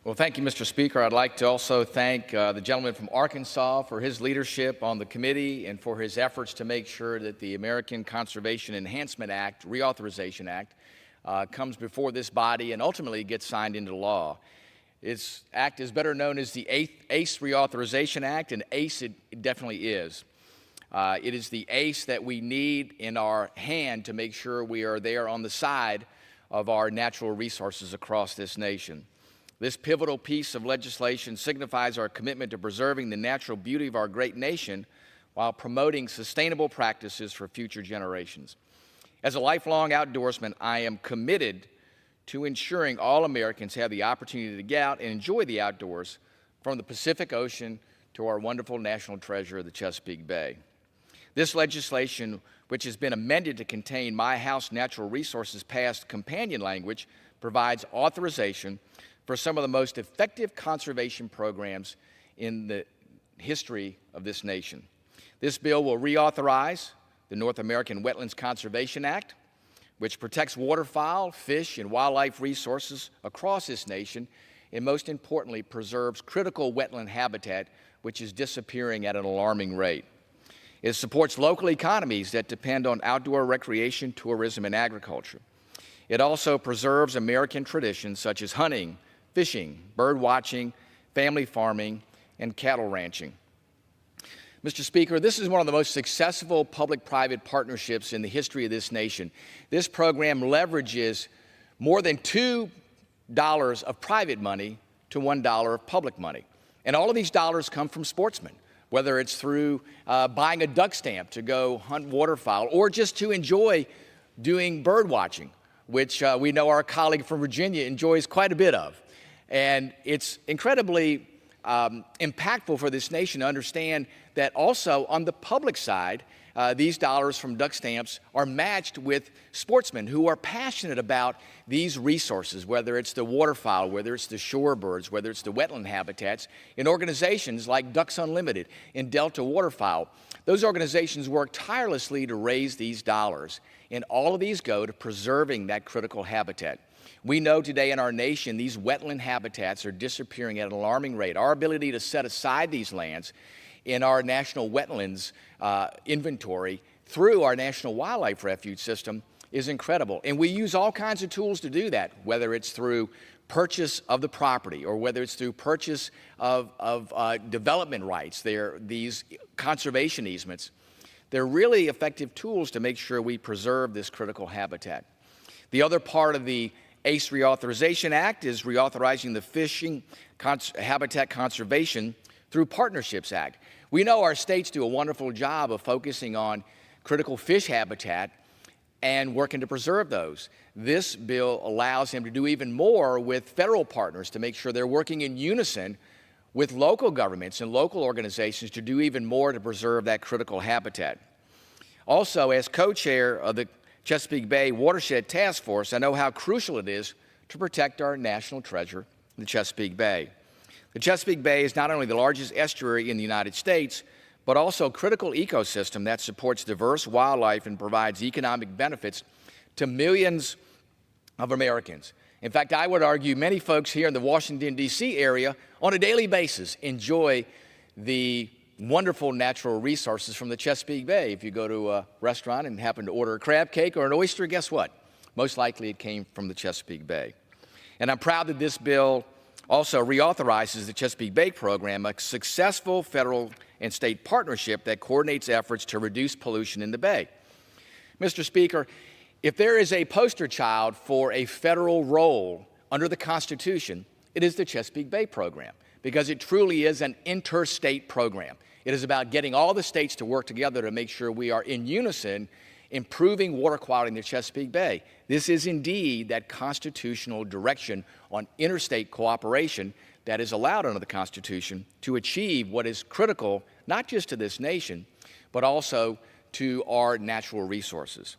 Well, thank you, Mr. Speaker. I'd like to also thank the gentleman from Arkansas for his leadership on the committee and for his efforts to make sure that the American Conservation Enhancement Act, Reauthorization Act, comes before this body and ultimately gets signed into law. This act is better known as the ACE Reauthorization Act, and ACE it definitely is. It is the ACE that we need in our hand to make sure we are there on the side of our natural resources across this nation. This pivotal piece of legislation signifies our commitment to preserving the natural beauty of our great nation while promoting sustainable practices for future generations. As a lifelong outdoorsman, I am committed to ensuring all Americans have the opportunity to get out and enjoy the outdoors, from the Pacific Ocean to our wonderful national treasure, the Chesapeake Bay. This legislation, which has been amended to contain my House Natural Resources Past companion language, provides authorization for some of the most effective conservation programs in the history of this nation. This bill will reauthorize the North American Wetlands Conservation Act, which protects waterfowl, fish, and wildlife resources across this nation, and most importantly, preserves critical wetland habitat, which is disappearing at an alarming rate. It supports local economies that depend on outdoor recreation, tourism, and agriculture. It also preserves American traditions such as hunting, fishing, bird watching, family farming, and cattle ranching. Mr. Speaker, this is one of the most successful public-private partnerships in the history of this nation. This program leverages more than $2 of private money to $1 of public money. And all of these dollars come from sportsmen, whether it's through buying a duck stamp to go hunt waterfowl or just to enjoy doing bird watching, which we know our colleague from Virginia enjoys quite a bit of. And it's incredibly impactful for this nation to understand that also on the public side, these dollars from duck stamps are matched with sportsmen who are passionate about these resources, whether it's the waterfowl, whether it's the shorebirds, whether it's the wetland habitats, in organizations like Ducks Unlimited and Delta Waterfowl. Those organizations work tirelessly to raise these dollars, and all of these go to preserving that critical habitat. We know today in our nation these wetland habitats are disappearing at an alarming rate. Our ability to set aside these lands in our national wetlands inventory through our National Wildlife Refuge System is incredible. And we use all kinds of tools to do that, whether it's through purchase of the property or whether it's through purchase of development rights. These conservation easements. They're really effective tools to make sure we preserve this critical habitat. The other part of the ACE Reauthorization Act is reauthorizing the Fishing Habitat Conservation through Partnerships Act. We know our states do a wonderful job of focusing on critical fish habitat and working to preserve those. This bill allows them to do even more with federal partners to make sure they're working in unison with local governments and local organizations to do even more to preserve that critical habitat. Also, as co-chair of the Chesapeake Bay Watershed Task Force, I know how crucial it is to protect our national treasure, the Chesapeake Bay. The Chesapeake Bay is not only the largest estuary in the United States, but also a critical ecosystem that supports diverse wildlife and provides economic benefits to millions of Americans. In fact, I would argue many folks here in the Washington, D.C. area on a daily basis enjoy the wonderful natural resources from the Chesapeake Bay. If you go to a restaurant and happen to order a crab cake or an oyster, guess what? Most likely it came from the Chesapeake Bay. And I'm proud that this bill also reauthorizes the Chesapeake Bay program, a successful federal and state partnership that coordinates efforts to reduce pollution in the Bay. Mr. Speaker, if there is a poster child for a federal role under the Constitution, it is the Chesapeake Bay program, because it truly is an interstate program. It is about getting all the states to work together to make sure we are in unison improving water quality in the Chesapeake Bay. This is indeed that constitutional direction on interstate cooperation that is allowed under the Constitution to achieve what is critical, not just to this nation, but also to our natural resources.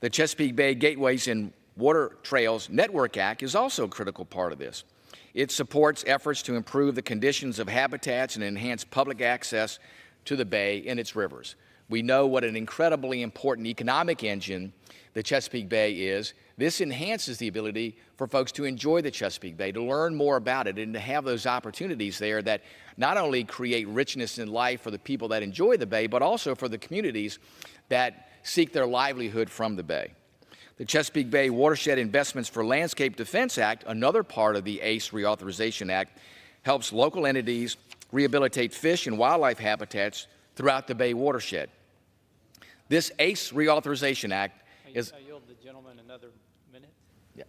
The Chesapeake Bay Gateways and Water Trails Network Act is also a critical part of this. It supports efforts to improve the conditions of habitats and enhance public access to the bay and its rivers. We know what an incredibly important economic engine the Chesapeake Bay is. This enhances the ability for folks to enjoy the Chesapeake Bay, to learn more about it, and to have those opportunities there that not only create richness in life for the people that enjoy the Bay, but also for the communities that seek their livelihood from the Bay. The Chesapeake Bay Watershed Investments for Landscape Defense Act, another part of the ACE Reauthorization Act, helps local entities rehabilitate fish and wildlife habitats throughout the Bay watershed. This ACE Reauthorization Act is... I yield the gentleman another minute. Yeah.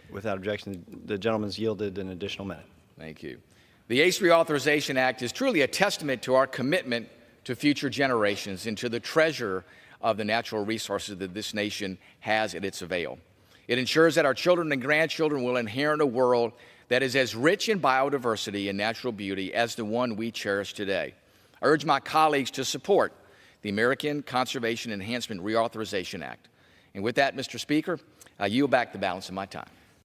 Without objection, the gentleman's yielded an additional minute. Thank you. The ACE Reauthorization Act is truly a testament to our commitment to future generations and to the treasure of the natural resources that this nation has at its avail. It ensures that our children and grandchildren will inherit a world that is as rich in biodiversity and natural beauty as the one we cherish today. I urge my colleagues to support the American Conservation Enhancement Reauthorization Act. And with that, Mr. Speaker, I yield back the balance of my time.